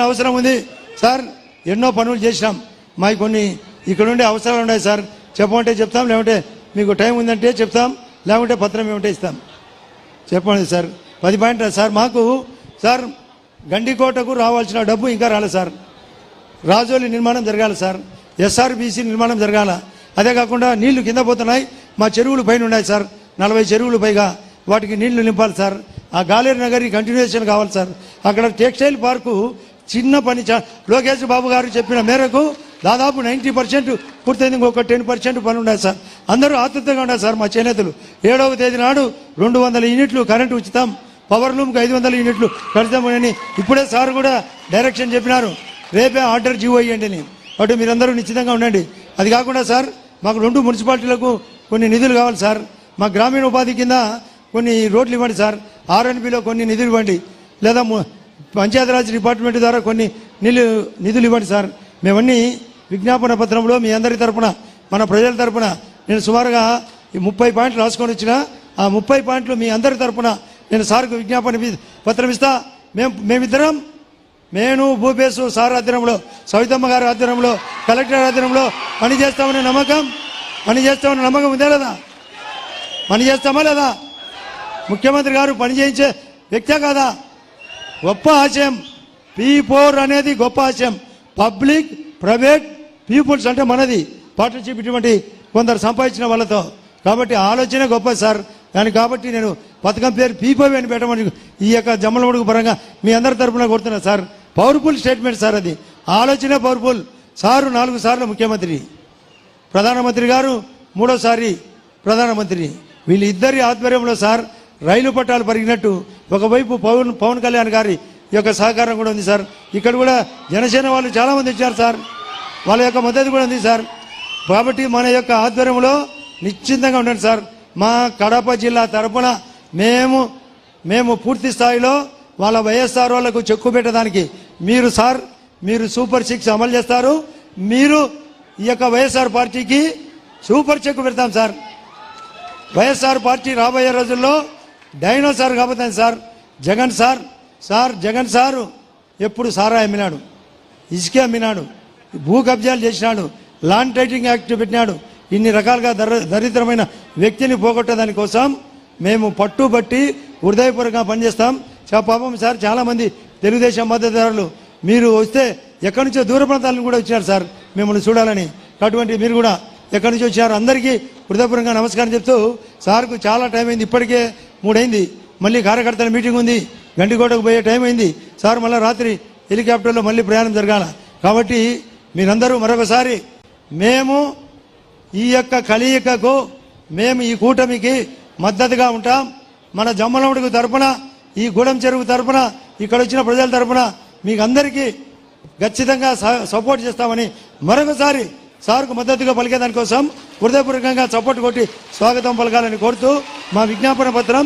అవసరం ఉంది సార్. ఎన్నో పనులు చేసినాం, మాకు కొన్ని ఇక్కడ ఉండే అవసరాలు ఉన్నాయి సార్. చెప్పమంటే చెప్తాం, లేకుంటే మీకు టైం ఉందంటే చెప్తాం, లేకుంటే పత్రం ఏమంటే ఇస్తాం. చెప్పండి సార్. 10 పాయింట్లు సార్. మాకు సార్ గండికోటకు రావాల్సిన డబ్బు ఇంకా రాలేదు సార్. రాజోలి నిర్మాణం జరగాలి సార్, ఎస్ఆర్బీసీ నిర్మాణం జరగాల. అదే కాకుండా నీళ్లు కింద పోతున్నాయి, మా చెరువులు పైన ఉన్నాయి సార్, 40 చెరువులు పైగా. వాటికి నీళ్లు నింపాలి సార్. ఆ గాలేరు నగరి కంటిన్యూషన్ కావాలి సార్. అక్కడ టెక్స్టైల్ పార్కు చిన్న పని లోకేష్ బాబు గారు చెప్పిన మేరకు దాదాపు 90% పూర్తయింది. ఇంకొక 10% పనులు ఉన్నాయి సార్. అందరూ ఆతృతగా ఉన్నారు సార్. మా చేనేతలు 7వ తేదీ నాడు 200 యూనిట్లు కరెంటు ఉచితం, పవర్ లూమ్కి 500 యూనిట్లు కడతామని ఇప్పుడే సార్ కూడా డైరెక్షన్ చెప్పినారు. రేపే ఆర్డర్ జీవో ఇవ్వండి అని. కాబట్టి మీరందరూ నిశ్చితంగా ఉండండి. అది కాకుండా సార్ మాకు 2 మున్సిపాలిటీలకు కొన్ని నిధులు కావాలి సార్. మా గ్రామీణ ఉపాధి కింద కొన్ని రోడ్లు ఇవ్వండి సార్. ఆర్ఎన్బిలో కొన్ని నిధులు ఇవ్వండి, లేదా పంచాయతీరాజ్ డిపార్ట్మెంట్ ద్వారా కొన్ని నిధులు ఇవ్వండి సార్. మేమన్నీ విజ్ఞాపన పత్రంలో మీ అందరి తరపున, మన ప్రజల తరపున నేను సుమారుగా 30 పాయింట్లు రాసుకొని వచ్చిన. ఆ 30 పాయింట్లు మీ అందరి తరపున నేను సార్కు విజ్ఞాపన పత్రం ఇస్తా. మేమిద్దరం, నేను భూపేశు సార్ ఆధ్వర్యంలో, సవితమ్మ గారి ఆధ్వర్యంలో, కలెక్టర్ ఆధ్వర్యంలో పని చేస్తామనే నమ్మకం ఉందే లేదా? పని చేస్తామా లేదా? ముఖ్యమంత్రి గారు పని చేయించే వ్యక్తే కాదా? గొప్ప ఆశయం P4 అనేది గొప్ప ఆశయం. పబ్లిక్ ప్రైవేట్ పీపుల్స్ అంటే మనది పార్ట్నర్షిప్, ఇటువంటి కొందరు సంపాదించిన వాళ్ళతో. కాబట్టి ఆలోచన గొప్ప సార్. దానికి కాబట్టి నేను పథకం పేరు P5 అని పెట్టమని ఈ యొక్క జమ్మలమడుగు పరంగా మీ అందరి తరఫున కోరుతున్నా సార్. Powerful statement sir. అది ఆలోచనే పవర్ఫుల్. సారు 4 సార్లు ముఖ్యమంత్రి, ప్రధానమంత్రి గారు 3వసారి ప్రధానమంత్రి. వీళ్ళిద్దరి ఆధ్వర్యంలో సార్ రైలు పట్టాలు పరిగినట్టు ఒకవైపు పవన్ కళ్యాణ్ గారి యొక్క సహకారం కూడా ఉంది సార్. ఇక్కడ కూడా జనసేన వాళ్ళు చాలామంది వచ్చారు సార్, వాళ్ళ యొక్క మద్దతు కూడా ఉంది సార్. కాబట్టి మన యొక్క ఆధ్వర్యంలో నిశ్చింతంగా ఉండండి సార్. మా కడప జిల్లా తరపున మేము పూర్తి స్థాయిలో వాళ్ళ వైఎస్ఆర్ వాళ్ళకు చెక్కు పెట్టడానికి మీరు సూపర్ 6 అమలు చేస్తారు. మీరు ఈ యొక్క వైఎస్ఆర్ పార్టీకి సూపర్ చెక్కు పెడతాం సార్. వైఎస్ఆర్ పార్టీ రాబోయే రోజుల్లో డైనోసార్ కాబోతుంది సార్. జగన్ సారు ఎప్పుడు సారా అమ్మినాడు, ఇసుక అమ్మినాడు, భూ కబ్జాలు చేసినాడు, ల్యాండ్ టైటింగ్ యాక్ట్ పెట్టినాడు. ఇన్ని రకాలుగా దరిద్రమైన వ్యక్తిని పోగొట్టేదాని కోసం మేము పట్టుబట్టి హృదయపూర్వకంగా పనిచేస్తాం. పాపం సార్, చాలామంది తెలుగుదేశం మద్దతుదారులు మీరు వస్తే ఎక్కడి నుంచో దూర ప్రాంతాలను కూడా వచ్చారు సార్ మిమ్మల్ని చూడాలని. అటువంటి మీరు కూడా ఎక్కడి నుంచి వచ్చారు, అందరికీ హృదయపూర్వకంగా నమస్కారం చెప్తూ, సార్కు చాలా టైం అయింది, ఇప్పటికే 3 అయింది. మళ్ళీ కార్యకర్తల మీటింగ్ ఉంది, గండికోటకు పోయే టైం అయింది సార్. మళ్ళీ రాత్రి హెలికాప్టర్లో మళ్ళీ ప్రయాణం జరగాల. కాబట్టి మీరందరూ మరొకసారి మేము ఈ యొక్క కలయికకు, మేము ఈ కూటమికి మద్దతుగా ఉంటాం. మన జమ్మలమడుగు తరపున, ఈ గూడెం చెరువు తరపున, ఇక్కడ వచ్చిన ప్రజల తరపున మీకు అందరికీ ఖచ్చితంగా సపోర్ట్ చేస్తామని మరొకసారి సార్కు మద్దతుగా పలికేదానికోసం హృదయపూర్వకంగా సపోర్ట్ కొట్టి స్వాగతం పలకాలని కోరుతూ మా విజ్ఞాపన పత్రం